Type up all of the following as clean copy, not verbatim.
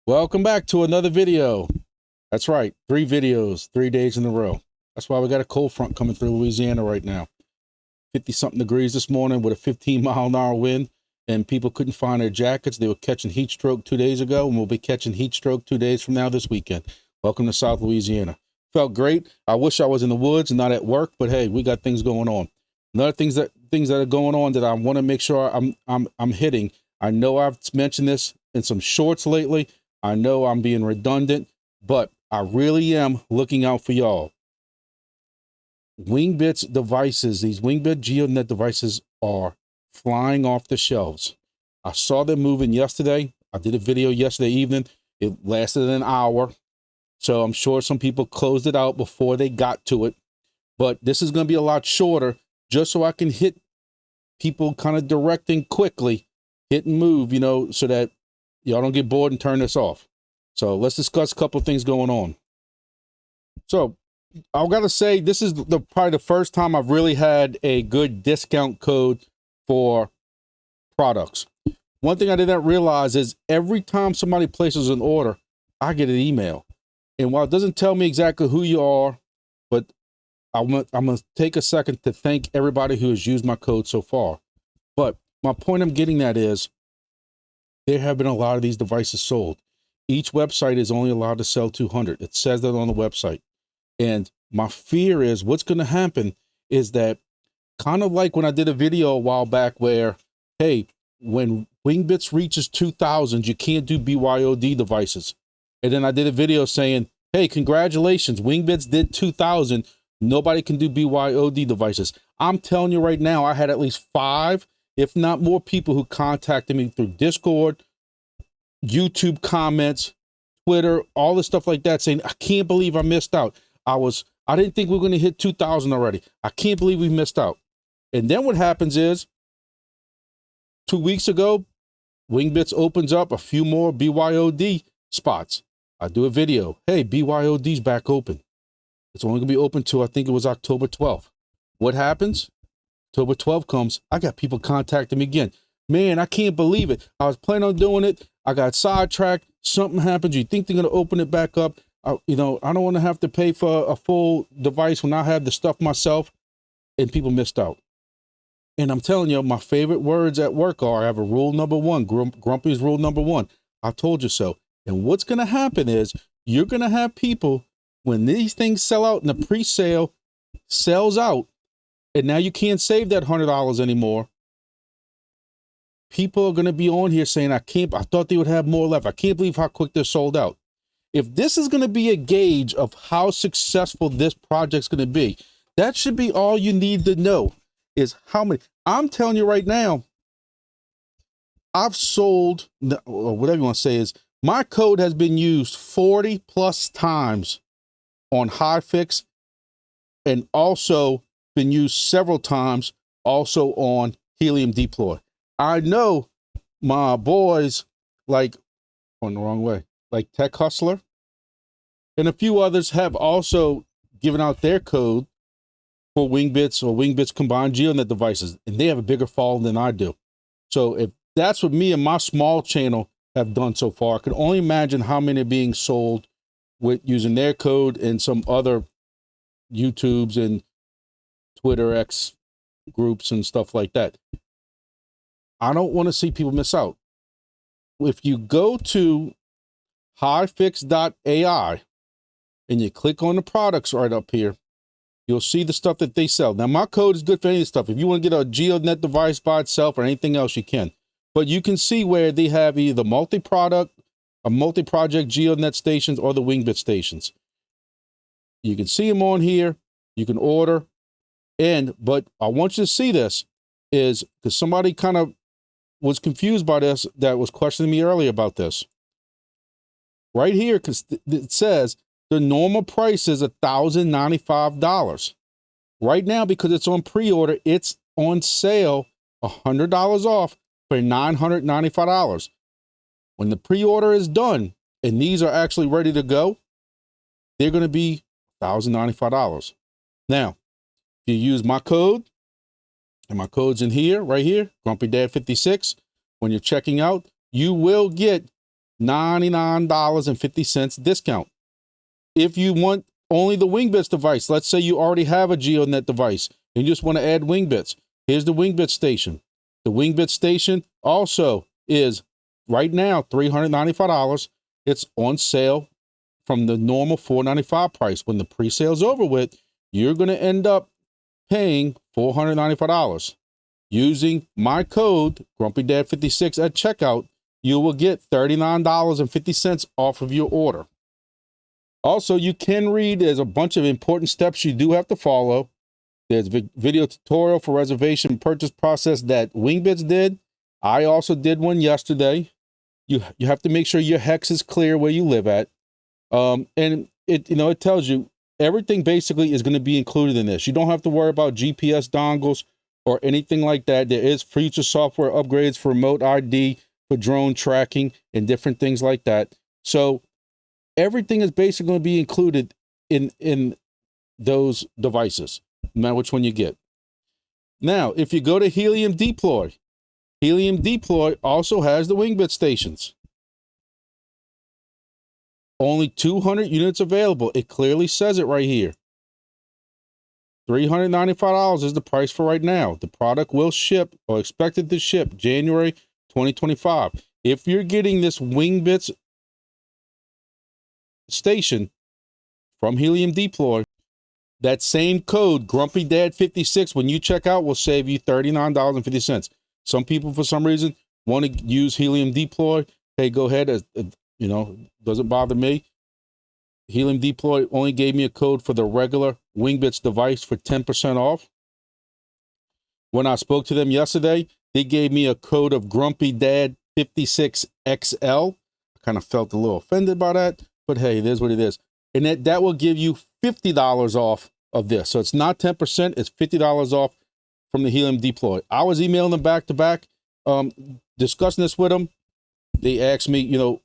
Welcome back to another video. That's right, 3 videos, 3 days in a row. That's why we got a cold front coming through Louisiana right now. 50-something degrees this morning with a 15-mile-an-hour wind, and people couldn't find their jackets. They were catching heat stroke 2 days ago, and we'll be catching heat stroke 2 days from now this weekend. Welcome to South Louisiana. Felt great. I wish I was in the woods and not at work, but hey, we got things going on. Another things that are going on that I want to make sure I'm hitting. I know I've mentioned this in some shorts lately. I know I'm being redundant, but I really am looking out for y'all. Wingbits devices, these Wingbits Geodnet devices are flying off the shelves. I saw them moving yesterday. I did a video yesterday evening. It lasted an hour. So I'm sure some people closed it out before they got to it. But this is going to be a lot shorter just so I can hit people kind of directing quickly, hit and move, you know, so that y'all don't get bored and turn this off. So let's discuss a couple of things going on. So I've got to say, this is probably the first time I've really had a good discount code for products. One thing I did not realize is every time somebody places an order, I get an email. And while it doesn't tell me exactly who you are, but I'm going to take a second to thank everybody who has used my code so far. But my point I'm getting at is there have been a lot of these devices sold. Each website is only allowed to sell 200. It says that on the website. And my fear is what's going to happen is that kind of like when I did a video a while back where, hey, when Wingbits reaches 2,000, you can't do BYOD devices. And then I did a video saying, hey, congratulations, Wingbits did 2,000. Nobody can do BYOD devices. I'm telling you right now, I had at least 5, if not more people who contacted me through Discord, YouTube comments, Twitter, all this stuff like that saying, I can't believe I missed out. I didn't think we were going to hit 2,000 already. I can't believe we missed out. And then what happens is 2 weeks ago, Wingbits opens up a few more BYOD spots. I do a video. Hey, BYOD's back open. It's only going to be open till I think it was October 12th. What happens? October 12th comes. I got people contacting me again. Man, I can't believe it. I was planning on doing it. I got sidetracked. Something happens. You think they're going to open it back up. I don't want to have to pay for a full device when I have the stuff myself, and people missed out. And I'm telling you, my favorite words at work are, I have a rule number 1, Grumpy's rule number 1. I told you so. And what's going to happen is you're going to have people, when these things sell out and the pre-sale sells out, and now you can't save that $100 anymore. People are going to be on here saying, I thought they would have more left. I can't believe how quick they're sold out. If this is going to be a gauge of how successful this project's going to be, that should be all you need to know is how many. I'm telling you right now, I've sold, or whatever you want to say is, my code has been used 40 plus times on hyfix and also been used several times also on helium deploy. I know my boys like going the wrong way, like Tech Hustler and a few others have also given out their code for Wingbits or Wingbits combined Geonet devices, and they have a bigger fall than I do. So if that's what me and my small channel have done so far, I can only imagine how many are being sold with using their code and some other YouTubes and Twitter X groups and stuff like that. I don't want to see people miss out. If you go to hyfix.ai and you click on the products right up here, you'll see the stuff that they sell. Now, my code is good for any stuff. If you want to get a Geodnet device by itself or anything else, you can. But you can see where they have either multi-product, a multi-project Geodnet stations, or the Wingbits stations. You can see them on here. You can order. But I want you to see this is because somebody kind of was confused by this that was questioning me earlier about this. Right here, because it says the normal price is $1,095. Right now, because it's on pre-order, it's on sale $100 off for $995. When the pre-order is done and these are actually ready to go, they're going to be $1,095. Now, if you use my code, and my code's in here, right here, GrumpyDad56, when you're checking out, you will get $99.50 discount. If you want only the Wingbits device, let's say you already have a Geodnet device and you just want to add Wingbits, here's the Wingbits station. The Wingbits station also is right now $395. It's on sale from the normal $495 price. When the pre-sale's over with, you're going to end up paying $495. Using my code, GrumpyDad56 at checkout, you will get $39.50 off of your order. Also, you can read, there's a bunch of important steps you do have to follow. There's a video tutorial for reservation purchase process that Wingbits did. I also did one yesterday. You have to make sure your hex is clear where you live at. And it tells you everything basically is going to be included in this. You don't have to worry about GPS dongles or anything like that. There is future software upgrades for remote ID, for drone tracking, and different things like that. So everything is basically going to be included in those devices, no matter which one you get. Now, if you go to Helium Deploy also has the Wingbits stations. Only 200 units available. It clearly says it right here. $395 is the price for right now. The product will ship, or expected to ship, January 2025. If you're getting this Wingbits station from Helium Deploy, that same code, GrumpyDad56, when you check out, will save you $39.50. Some people, for some reason, want to use Helium Deploy. Hey, go ahead. Doesn't bother me. Helium Deploy only gave me a code for the regular Wingbits device for 10% off. When I spoke to them yesterday, they gave me a code of GrumpyDad56XL. I kind of felt a little offended by that, but hey, it is what it is. And that will give you $50 off of this. So it's not 10%, it's $50 off from the Helium Deploy. I was emailing them back to back, discussing this with them. They asked me,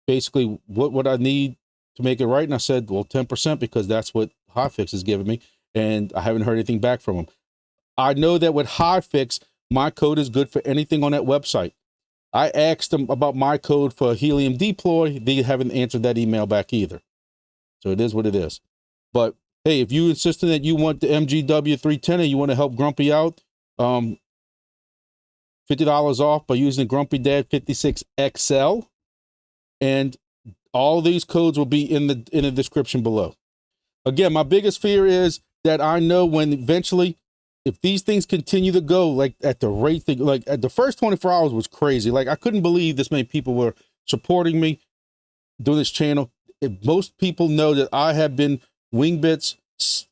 basically what I need to make it right. And I said, well, 10%, because that's what hyfix is giving me. And I haven't heard anything back from them. I know that with hyfix, my code is good for anything on that website. I asked them about my code for Helium Deploy. They haven't answered that email back either. So it is what it is. But hey, if you insisted that you want the MGW 310 and you want to help Grumpy out, $50 off by using GrumpyDad56XL. And all these codes will be in the description below. Again, my biggest fear is that I know when eventually, if these things continue to go like at the rate that, like at the first 24 hours was crazy. Like I couldn't believe this many people were supporting me doing this channel. If most people know that I have been Wingbits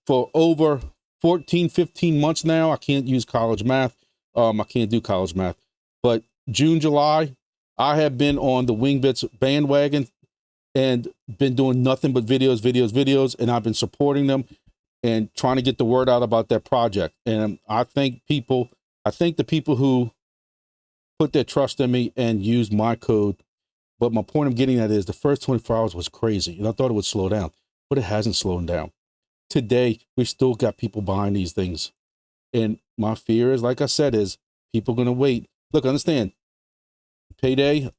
for over 14, 15 months now. I can't use college math. I can't do college math, but June, July, I have been on the Wingbits bandwagon and been doing nothing but videos, and I've been supporting them and trying to get the word out about that project. And I think the people who put their trust in me and use my code, but my point I'm getting at is the first 24 hours was crazy, and I thought it would slow down, but it hasn't slowed down. Today, we still got people buying these things. And my fear is, like I said, is people going to wait. Look, understand, payday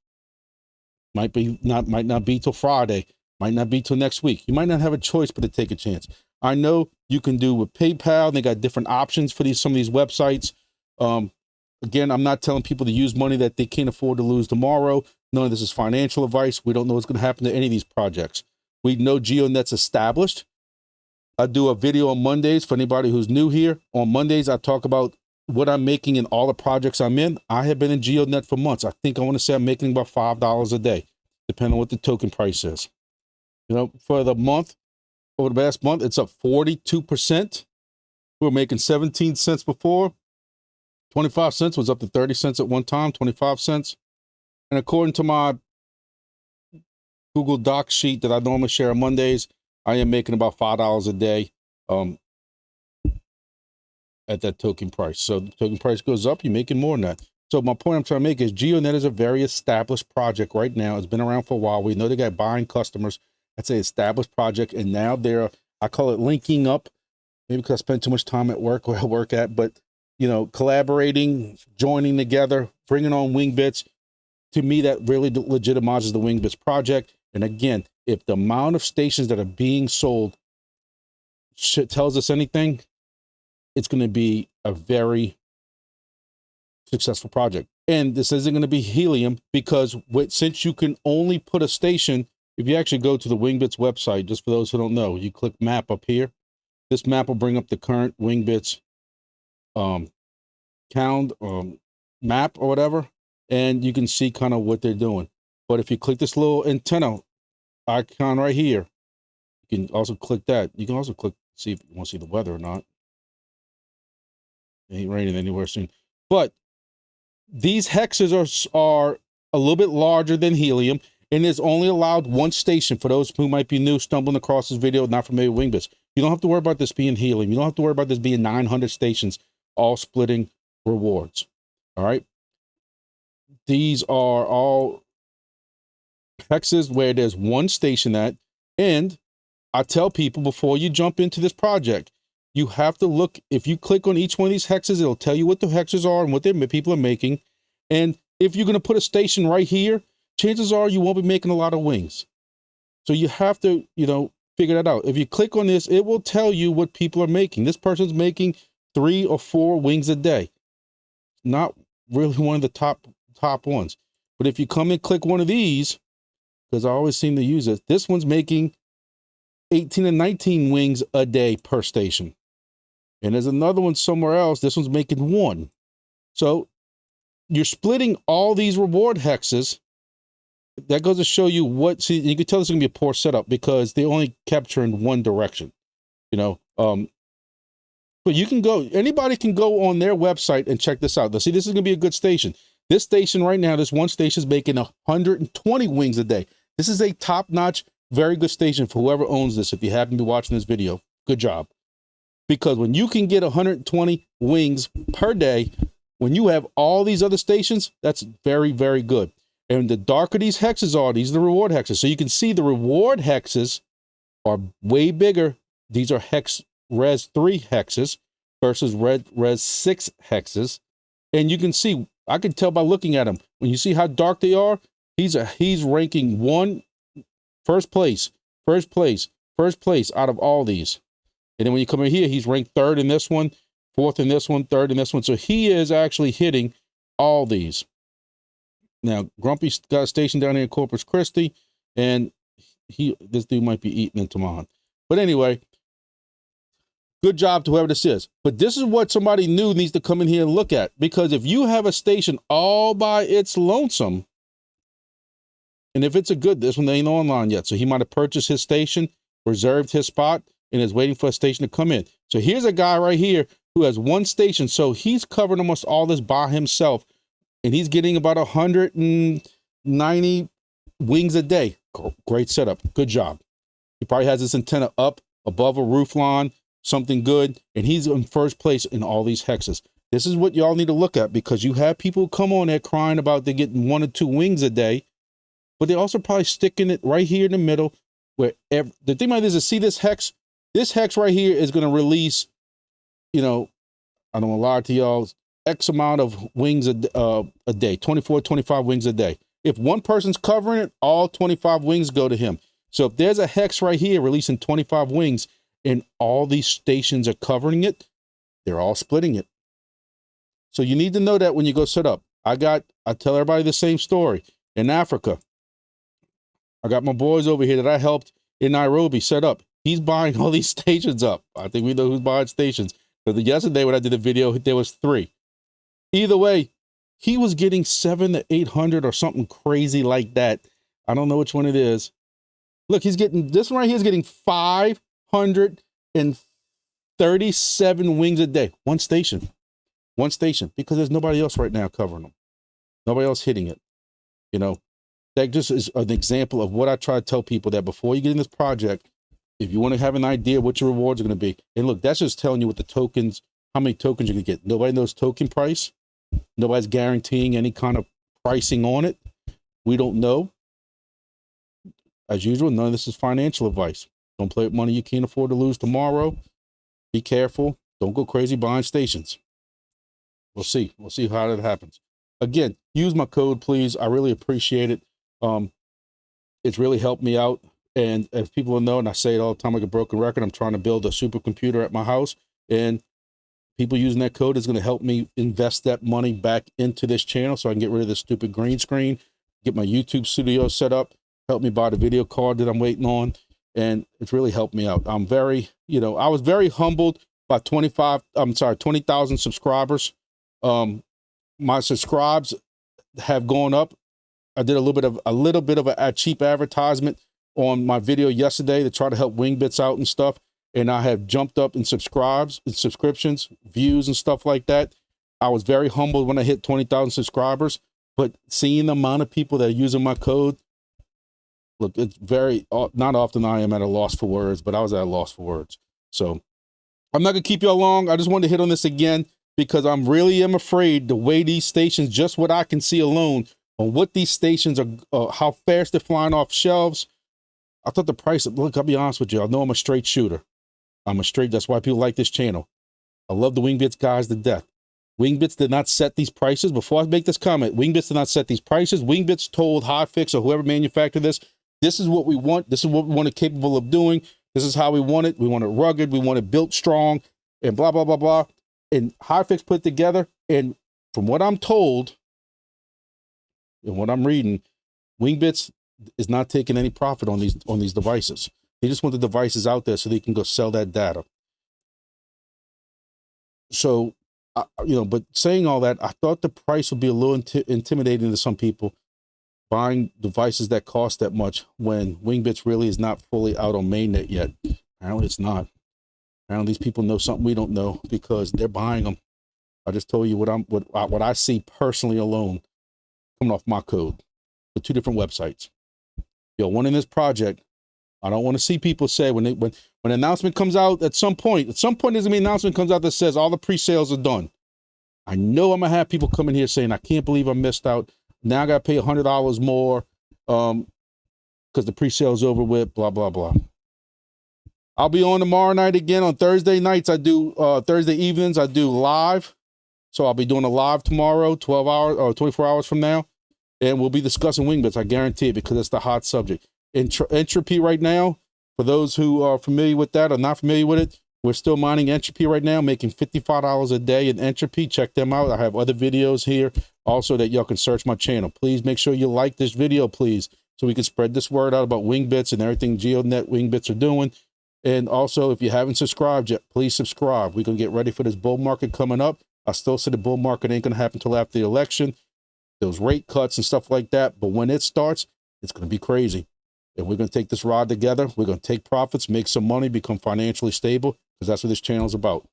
might not be till Friday, might not be till next week. You might not have a choice but to take a chance. I know you can do with PayPal. They got different options for some of these websites. Again, I'm not telling people to use money that they can't afford to lose tomorrow. None of this is financial advice. We don't know what's going to happen to any of these projects. We know Geodnet's established. I do a video on Mondays for anybody who's new here. On Mondays, I talk about what I'm making in all the projects I'm in. I have been in Geodnet for months. I think I want to say I'm making about $5 a day, depending on what the token price is. For the month, over the past month, it's up 42%. We were making 17 cents before. 25 cents was up to 30 cents at one time, 25 cents. And according to my Google Docs sheet that I normally share on Mondays, I am making about $5 a day at that token price. So the token price goes up, you're making more than that. So my point I'm trying to make is Geodnet is a very established project right now. It's been around for a while. We know they got buying customers. That's an established project. And now I call it linking up, maybe because I spend too much time at work where I work at, but collaborating, joining together, bringing on Wingbits. to me, that really legitimizes the Wingbits project. And again, if the amount of stations that are being sold tells us anything, it's going to be a very successful project. And this isn't going to be helium because since you can only put a station, if you actually go to the Wingbits website, just for those who don't know, you click map up here. This map will bring up the current Wingbits count map or whatever, and you can see kind of what they're doing. But if you click this little antenna icon right here, you can also click that. You can also click, see if you want to see the weather or not. It ain't raining anywhere soon. But these hexes are a little bit larger than helium, and is only allowed one station. For those who might be new, stumbling across this video, not familiar with Wingbits, you don't have to worry about this being helium. You don't have to worry about this being 900 stations all splitting rewards. All right. These are all hexes where there's one station at, and I tell people before you jump into this project, you have to look. If you click on each one of these hexes, it'll tell you what the hexes are and what people are making. And if you're going to put a station right here, chances are you won't be making a lot of wings. So you have to, figure that out. If you click on this, it will tell you what people are making. This person's making 3 or 4 wings a day. Not really one of the top ones. But if you come and click one of these, because I always seem to use it, this one's making 18 and 19 wings a day per station. And there's another one somewhere else. This one's making 1. So you're splitting all these reward hexes. That goes to show you see, you can tell this is going to be a poor setup because they only capture in one direction, but you can go, anybody can go on their website and check this out. Now, see, this is going to be a good station. This station right now, this one station is making 120 wings a day. This is a top-notch, very good station for whoever owns this. If you happen to be watching this video, good job. Because when you can get 120 wings per day, when you have all these other stations, that's very, very good. And the darker these hexes are, these are the reward hexes. So you can see the reward hexes are way bigger. These are Hex Res 3 hexes versus Res 6 hexes. And you can see, I can tell by looking at them, when you see how dark they are, he's ranking first place out of all these. And then when you come in here, he's ranked 3rd in this one, 4th in this one, 3rd in this one. So he is actually hitting all these. Now, Grumpy's got a station down here in Corpus Christi, and this dude might be eating into mine. But anyway, good job to whoever this is. But this is what somebody new needs to come in here and look at. Because if you have a station all by its lonesome, and if it's this one ain't online yet. So he might have purchased his station, reserved his spot, and is waiting for a station to come in. So here's a guy right here who has one station. So he's covered almost all this by himself. And he's getting about 190 wings a day. Great setup. Good job. He probably has his antenna up above a roof line, something good. And he's in first place in all these hexes. This is what y'all need to look at, because you have people come on there crying about they're getting 1 or 2 wings a day, but they're also probably sticking it right here in the middle. Where the thing about this is, see this hex right here is going to release, I don't want to lie to y'all, X amount of wings a day, 24, 25 wings a day. If one person's covering it, all 25 wings go to him. So if there's a hex right here releasing 25 wings and all these stations are covering it, they're all splitting it. So you need to know that when you go set up. I tell everybody the same story. In Africa, I got my boys over here that I helped in Nairobi set up. He's buying all these stations up. I think we know who's buying stations. But yesterday when I did the video, there was 3. Either way, he was getting 700 to 800 or something crazy like that. I don't know which one it is. Look, he's getting, this one right here is getting 537 wings a day. One station, because there's nobody else right now covering them. Nobody else hitting it. That just is an example of what I try to tell people, that before you get in this project, if you want to have an idea what your rewards are going to be, and look, that's just telling you what the tokens, how many tokens you can get. Nobody knows token price. Nobody's guaranteeing any kind of pricing on it. We don't know. As usual, none of this is financial advice. Don't play with money you can't afford to lose tomorrow. Be careful. Don't go crazy buying stations. We'll see. We'll see how that happens. again, use my code, please. I really appreciate it. It's really helped me out. And as people know, and I say it all the time like a broken record, I'm trying to build a supercomputer at my house, and people using that code is going to help me invest that money back into this channel so I can get rid of this stupid green screen, get my YouTube studio set up, help me buy the video card that I'm waiting on. And it's really helped me out. I'm very, I was very humbled by 20,000 subscribers. My subscribes have gone up. I did a little bit of a cheap advertisement on my video yesterday to try to help Wingbits out and stuff. And I have jumped up in subscriptions, views and stuff like that. I was very humbled when I hit 20,000 subscribers, but seeing the amount of people that are using my code, look, it's very, not often I am at a loss for words, but I was at a loss for words. So I'm not gonna keep y'all long. I just wanted to hit on this again because I'm really am afraid the way these stations, just what I can see alone on what these stations are, how fast they're flying off shelves. I thought the price, look, I'll be honest with you. I know I'm a straight shooter. That's why people like this channel. I love the Wingbits guys to death. Wingbits did not set these prices. Before I make this comment, Wingbits did not set these prices. Wingbits told hyfix or whoever manufactured this is what we want. This is what we want it capable of doing. This is how we want it. We want it rugged. We want it built strong and blah, blah, blah, blah. And hyfix put it together. And from what I'm told and what I'm reading, Wingbits is not taking any profit on these devices. They just want the devices out there so they can go sell that data. So, but saying all that, I thought the price would be a little intimidating to some people buying devices that cost that much when Wingbits really is not fully out on mainnet yet. Apparently it's not. Apparently these people know something we don't know because they're buying them. I just told you what I see personally alone coming off my code for 2 different websites. One in this project, I don't want to see people say when an announcement comes out at some point there's gonna be an announcement comes out that says all the pre-sales are done. I know I'm gonna have people come in here saying, I can't believe I missed out. Now I gotta pay $100 more because the pre-sale's over with, blah, blah, blah. I'll be on tomorrow night again. On Thursday nights, I do Thursday evenings, I do live. So I'll be doing a live tomorrow, 12 hours or 24 hours from now. And we'll be discussing Wingbits, I guarantee it, because it's the hot subject. Entropy right now, for those who are familiar with that or not familiar with it, we're still mining Entropy right now, making $55 a day in Entropy. Check them out. I have other videos here also that y'all can search my channel. Please make sure you like this video, please, so we can spread this word out about Wingbits and everything Geodnet Wingbits are doing. And also, if you haven't subscribed yet, please subscribe. We're going to get ready for this bull market coming up. I still say the bull market ain't going to happen until after the election. Those rate cuts and stuff like that. But when it starts, it's going to be crazy. And we're going to take this ride together. We're going to take profits, make some money, become financially stable, because that's what this channel is about.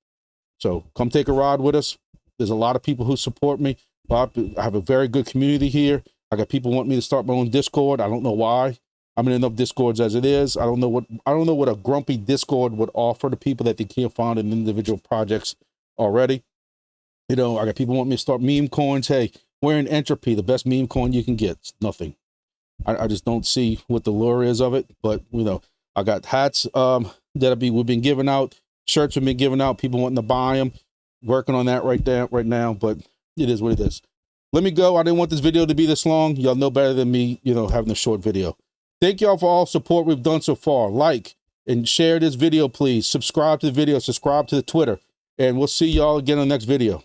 So come take a ride with us. There's a lot of people who support me. I have a very good community here. I got people want me to start my own Discord. I don't know why. I'm in enough Discords as it is. I don't know what a grumpy Discord would offer to people that they can't find in individual projects already. I got people want me to start meme coins. Hey, we're in Entropy, the best meme coin you can get. It's nothing. I just don't see what the lure is of it. But I got hats we've been giving out, shirts have been given out, people wanting to buy them, working on that right now, but it is what it is. Let me go. I didn't want this video to be this long. Y'all know better than me, having a short video. Thank y'all for all support we've done so far. Like and share this video, please. Subscribe to the video, subscribe to the Twitter, and we'll see y'all again on the next video.